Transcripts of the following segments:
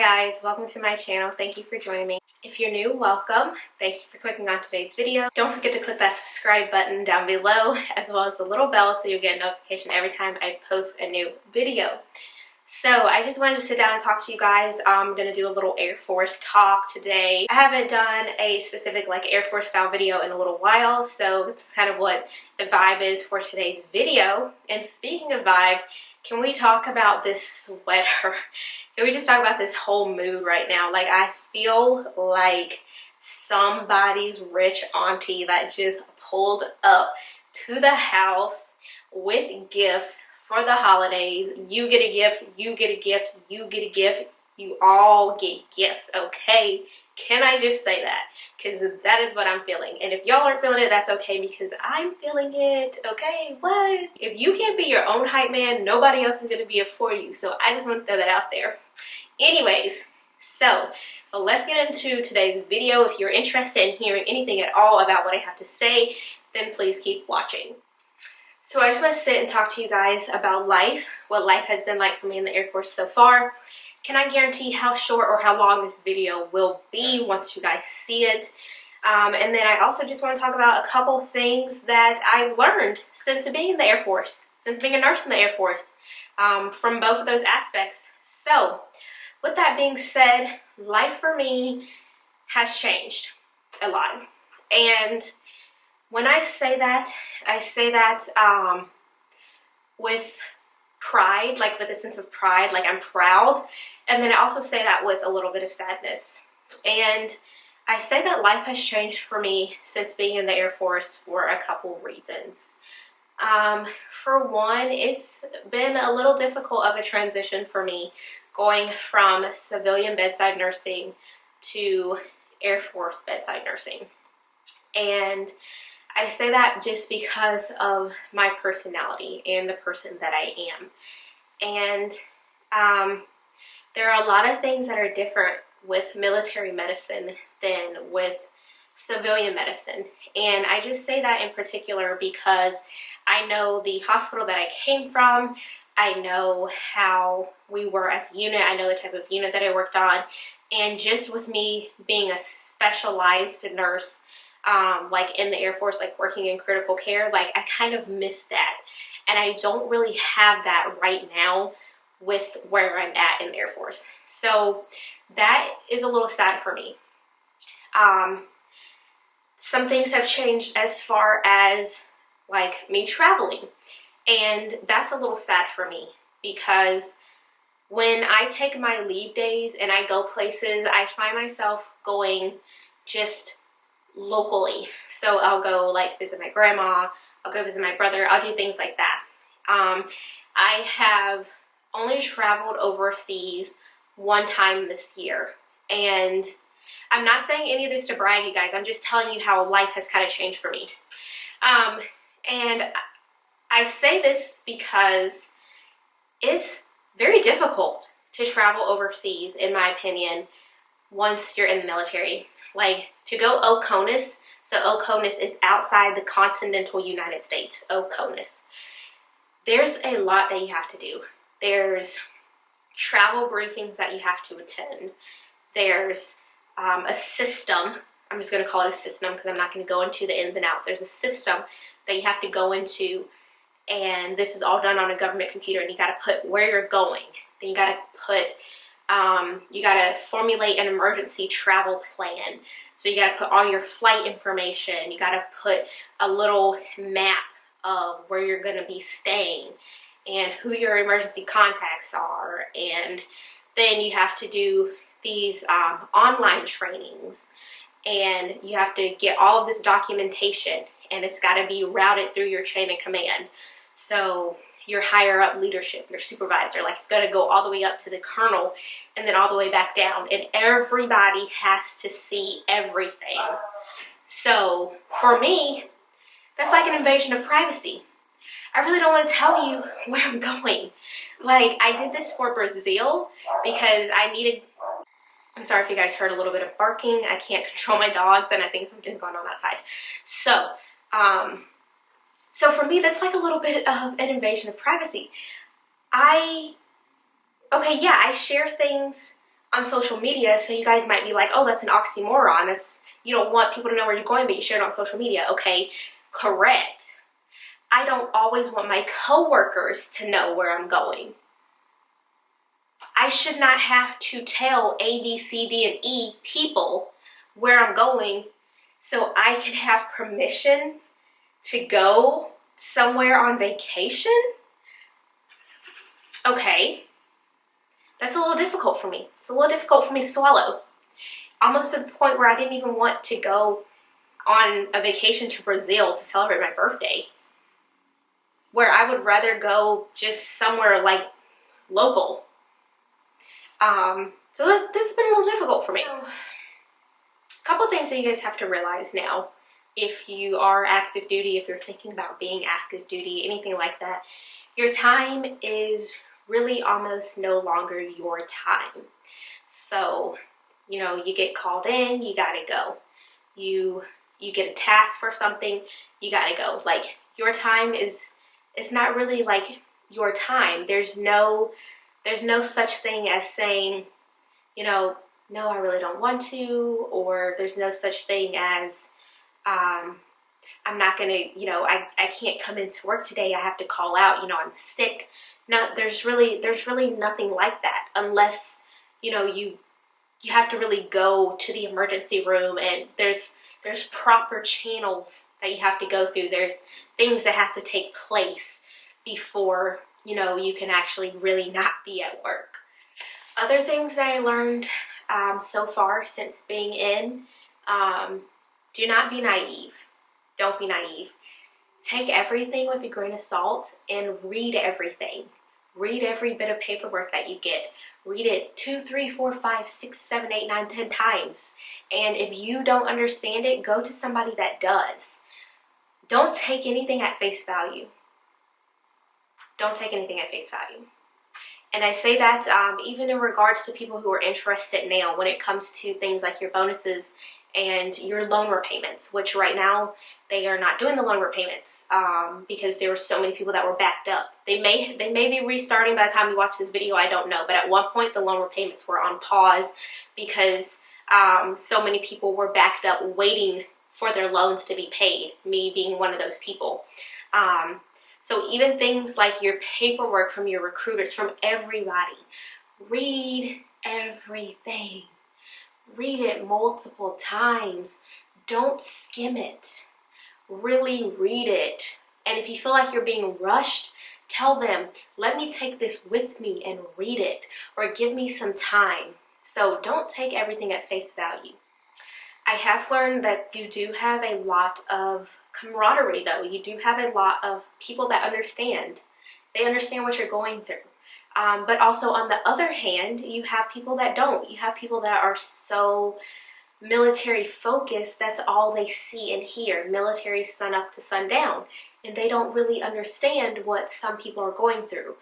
guys, welcome to my channel. Thank you for joining me. If you're new, welcome. Thank you for clicking on today's video. Don't forget to click that subscribe button down below as well as the little bell so you'll get a notification every time I post a new video. So I just wanted to sit down and talk to you guys. I'm going to do a little Air Force talk today. I haven't done a specific Air Force style video in a little while, so that's kind of what the vibe is for today's video. And speaking of vibe, can we talk about this sweater? Can we just talk about this whole mood right now? I feel like somebody's rich auntie that just pulled up to the house with gifts for the holidays. You get a gift, you get a gift, you get a gift, you all get gifts, okay? Can I just say that? Because that is what I'm feeling. And if y'all aren't feeling it, that's okay because I'm feeling it, okay? What? If you can't be your own hype man, nobody else is going to be it for you. So I just want to throw that out there. Anyways, so let's get into today's video. If you're interested in hearing anything at all about what I have to say, then please keep watching. So I just want to sit and talk to you guys about life, what life has been like for me in the Air Force so far. Can I guarantee how short or how long this video will be once you guys see it? And then I also just want to talk about a couple things that I've learned since being in the Air Force, since being a nurse in the Air Force, from both of those aspects. So with that being said, life for me has changed a lot. And when I say that with pride, with a sense of pride, I'm proud. And then I also say that with a little bit of sadness. And I say that life has changed for me since being in the Air Force for a couple reasons. For one, it's been a little difficult of a transition for me going from civilian bedside nursing to Air Force bedside nursing. And I say that just because of my personality and the person that I am. And there are a lot of things that are different with military medicine than with civilian medicine. And I just say that in particular because I know the hospital that I came from. I know how we were as a unit. I know the type of unit that I worked on. And just with me being a specialized nurse, in the Air Force, working in critical care, I kind of miss that. And I don't really have that right now with where I'm at in the Air Force. So that is a little sad for me. Some things have changed as far as me traveling. And that's a little sad for me because when I take my leave days and I go places, I find myself going just locally. So I'll go visit my grandma, I'll go visit my brother, I'll do things like that. I have only traveled overseas one time this year, and I'm not saying any of this to brag, you guys. I'm just telling you how life has kind of changed for me. And I say this because it's very difficult to travel overseas, in my opinion, once you're in the military. To go OCONUS, so OCONUS is outside the continental United States, OCONUS. There's a lot that you have to do. There's travel briefings that you have to attend. There's a system. I'm just going to call it a system because I'm not going to go into the ins and outs. There's a system that you have to go into, and this is all done on a government computer, and you got to put where you're going. Then you got to put you got to formulate an emergency travel plan. So you got to put all your flight information. You got to put a little map of where you're going to be staying and who your emergency contacts are. And then you have to do these online trainings. And you have to get all of this documentation. And it's got to be routed through your chain of command. So your higher up leadership, your supervisor, it's going to go all the way up to the colonel and then all the way back down. And everybody has to see everything. So for me, that's like an invasion of privacy. I really don't want to tell you where I'm going. I did this for Brazil because I needed, I'm sorry if you guys heard a little bit of barking. I can't control my dogs and I think something's going on outside. So for me, that's a little bit of an invasion of privacy. I share things on social media, so you guys might be like, oh, that's an oxymoron. That's, you don't want people to know where you're going, but you share it on social media. Okay, correct. I don't always want my coworkers to know where I'm going. I should not have to tell A, B, C, D, and E people where I'm going so I can have permission to go somewhere on vacation? Okay. That's a little difficult for me. It's a little difficult for me to swallow. Almost to the point where I didn't even want to go on a vacation to Brazil to celebrate my birthday. Where I would rather go just somewhere like local. So that's been a little difficult for me. So, a couple things that you guys have to realize now. If you are active duty, if you're thinking about being active duty, anything like that, your time is really almost no longer your time. So, you know, you get called in, you gotta go. You get a task for something, you gotta go. Like, your time it's not really like your time. There's no such thing as saying, you know, no, I really don't want to, or there's no such thing as I'm not gonna, you know, I can't come into work today, I have to call out, you know, I'm sick. No, there's really nothing like that, unless, you know, you have to really go to the emergency room, and there's proper channels that you have to go through. There's things that have to take place before, you know, you can actually really not be at work. Other things that I learned so far since being in, do not be naive. Don't be naive. Take everything with a grain of salt and read everything. Read every bit of paperwork that you get. Read it 2, 3, 4, 5, 6, 7, 8, 9, 10 times. And if you don't understand it, go to somebody that does. Don't take anything at face value. Don't take anything at face value. And I say that even in regards to people who are interested now when it comes to things like your bonuses and your loan repayments, which right now they are not doing the loan repayments because there were so many people that were backed up. They may be restarting by the time you watch this video, I don't know. But at one point the loan repayments were on pause because so many people were backed up waiting for their loans to be paid, me being one of those people. So even things like your paperwork from your recruiters, from everybody, read everything. Read it multiple times. Don't skim it. Really read it. And if you feel like you're being rushed, tell them, let me take this with me and read it, or give me some time. So don't take everything at face value. I have learned that you do have a lot of camaraderie, though. You do have a lot of people that understand. They understand what you're going through. But also on the other hand, you have people that don't. You have people that are so military focused, that's all they see and hear. Military sun up to sundown. And they don't really understand what some people are going through.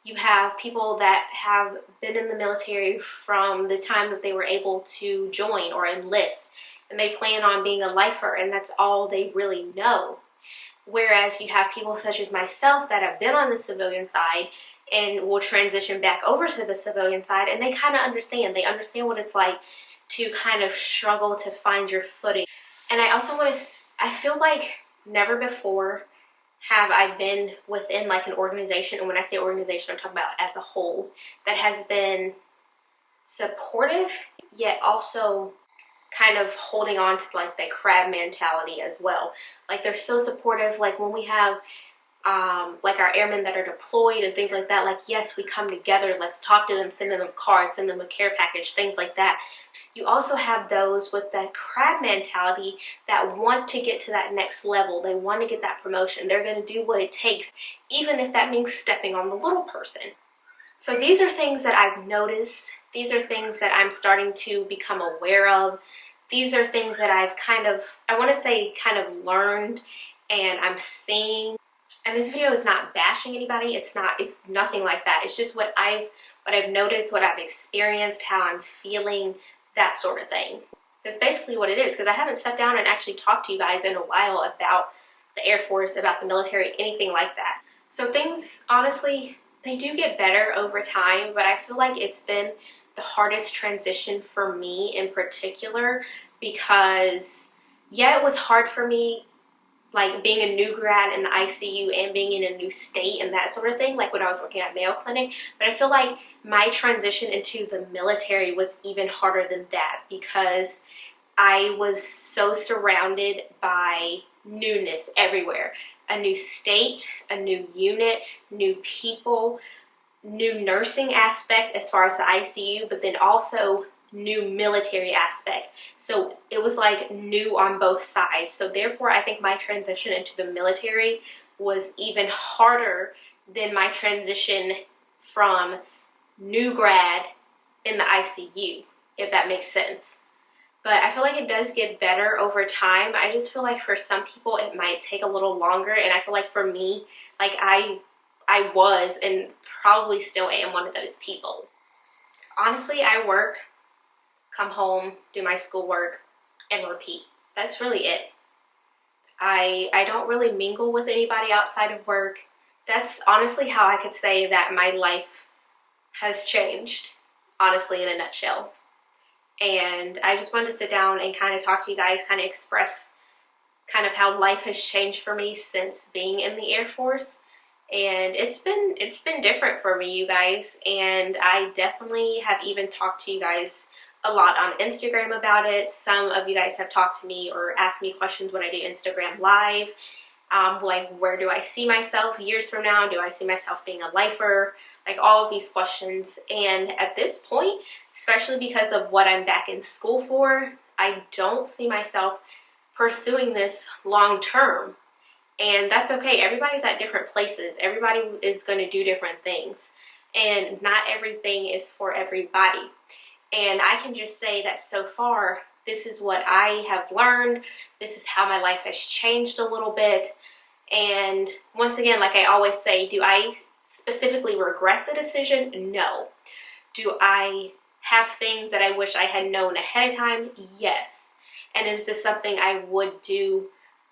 You have people that have been in the military from the time that they were able to join or enlist, and they plan on being a lifer, and that's all they really know. Whereas you have people such as myself that have been on the civilian side and will transition back over to the civilian side, and they kind of understand. They understand what it's like to kind of struggle to find your footing. And I also want to, I feel like never before have I been within like an organization, and when I say organization, I'm talking about as a whole, that has been supportive, yet also kind of holding on to like the crab mentality as well. Like they're so supportive. Like when we have like our airmen that are deployed and things like that, like yes, we come together, let's talk to them, send them cards, send them a care package, things like that. You also have those with that crab mentality that want to get to that next level. They want to get that promotion. They're going to do what it takes, even if that means stepping on the little person. So these are things that I've noticed. These are things that I'm starting to become aware of. These are things that I've kind of, I want to say kind of learned, and I'm seeing. And this video is not bashing anybody. It's nothing like that. It's just what I've noticed, what I've experienced, how I'm feeling, that sort of thing. That's basically what it is, because I haven't sat down and actually talked to you guys in a while about the Air Force, about the military, anything like that. So things, honestly, they do get better over time, but I feel like it's been the hardest transition for me in particular, because yeah, it was hard for me, like being a new grad in the ICU and being in a new state and that sort of thing, like when I was working at Mayo Clinic. But I feel like my transition into the military was even harder than that, because I was so surrounded by newness everywhere. A new state, a new unit, new people, new nursing aspect as far as the ICU, but then also new military aspect. So it was like new on both sides. So therefore, I think my transition into the military was even harder than my transition from new grad in the ICU, if that makes sense. But I feel like it does get better over time. I just feel like for some people it might take a little longer, and I feel like for me, like I was and probably still am one of those people. Honestly, I work, come home, do my schoolwork, and repeat. That's really it. I don't really mingle with anybody outside of work. That's honestly how I could say that my life has changed, honestly, in a nutshell. And I just wanted to sit down and kind of talk to you guys, kind of express kind of how life has changed for me since being in the Air Force. And it's been different for me, you guys, and I definitely have even talked to you guys a lot on Instagram about it. Some of you guys have talked to me or asked me questions when I do Instagram Live, like where do I see myself years from now? Do I see myself being a lifer? Like all of these questions. And at this point, especially because of what I'm back in school for, I don't see myself pursuing this long term. And that's okay. Everybody's at different places. Everybody is going to do different things. And not everything is for everybody. And I can just say that so far, this is what I have learned. This is how my life has changed a little bit. And once again, like I always say, do I specifically regret the decision? No. Do I have things that I wish I had known ahead of time? Yes. And is this something I would do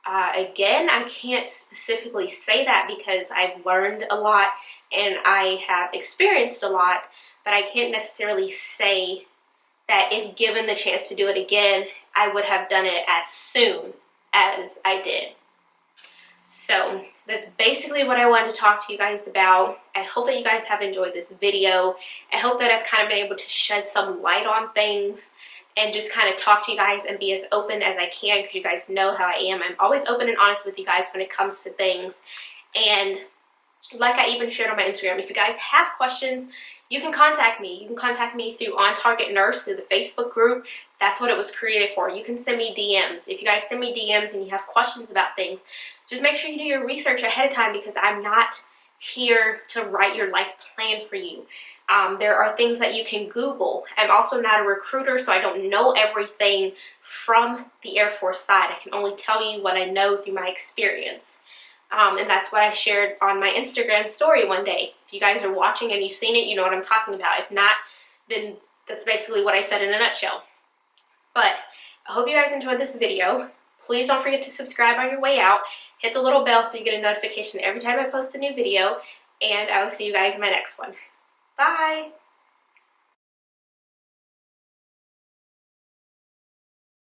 again? I can't specifically say that because I've learned a lot and I have experienced a lot, but I can't necessarily say that if given the chance to do it again, I would have done it as soon as I did. So that's basically what I wanted to talk to you guys about. I hope that you guys have enjoyed this video. I hope that I've kind of been able to shed some light on things and just kind of talk to you guys and be as open as I can, because you guys know how I am. I'm always open and honest with you guys when it comes to things. And like I even shared on my Instagram, if you guys have questions, you can contact me. You can contact me through On Target Nurse, through the Facebook group. That's what it was created for. You can send me DMs. If you guys send me DMs and you have questions about things, just make sure you do your research ahead of time, because I'm not here to write your life plan for you. There are things that you can Google. I'm also not a recruiter, so I don't know everything from the Air Force side. I can only tell you what I know through my experience. And that's what I shared on my Instagram story one day. If you guys are watching and you've seen it, you know what I'm talking about. If not, then that's basically what I said in a nutshell. But I hope you guys enjoyed this video. Please don't forget to subscribe on your way out. Hit the little bell so you get a notification every time I post a new video. And I will see you guys in my next one. Bye!